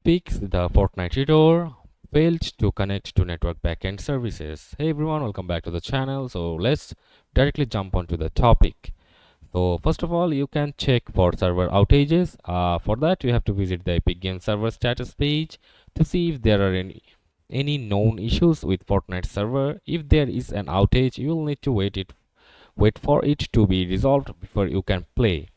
fix the Fortnite tutor failed to connect to network backend services. Hey everyone, welcome back to the channel. So let's directly jump onto the topic. So first of all, you can check for server outages. For that, you have to visit the Epic Games server status page to see if there are any known issues with Fortnite server. If there is an outage, you will need to wait for it to be resolved before you can play.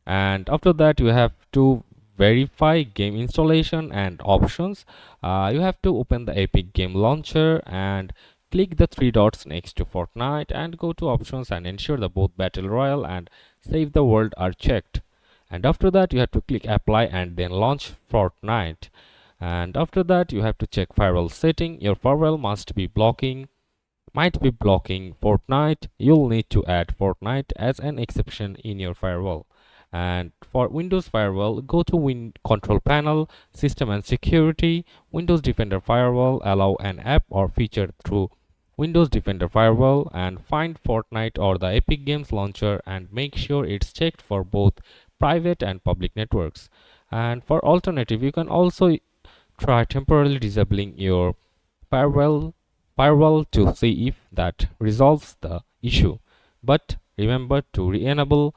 And after that, you have to verify game installation and options. You have to open the Epic Game Launcher and click the three dots next to Fortnite and go to options and ensure that both Battle Royale and Save the World are checked. And after that, you have to click apply and then launch Fortnite. And after that, you have to check firewall setting. Your firewall might be blocking Fortnite. You'll need to add Fortnite as an exception in your firewall. And for Windows Firewall, go to Control Panel, System and Security, Windows Defender Firewall, allow an app or feature through Windows Defender Firewall, and find Fortnite or the Epic Games Launcher and make sure it's checked for both private and public networks. And for alternative, you can also try temporarily disabling your firewall to see if that resolves the issue. But remember to re-enable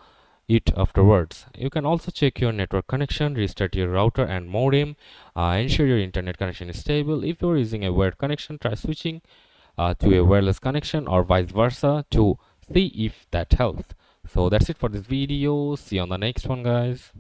it afterwards. You can also check your network connection, restart your router and modem, ensure your internet connection is stable. If you're using a wired connection, try switching to a wireless connection or vice versa to see if that helps. So that's it for this video. See you on the next one, guys.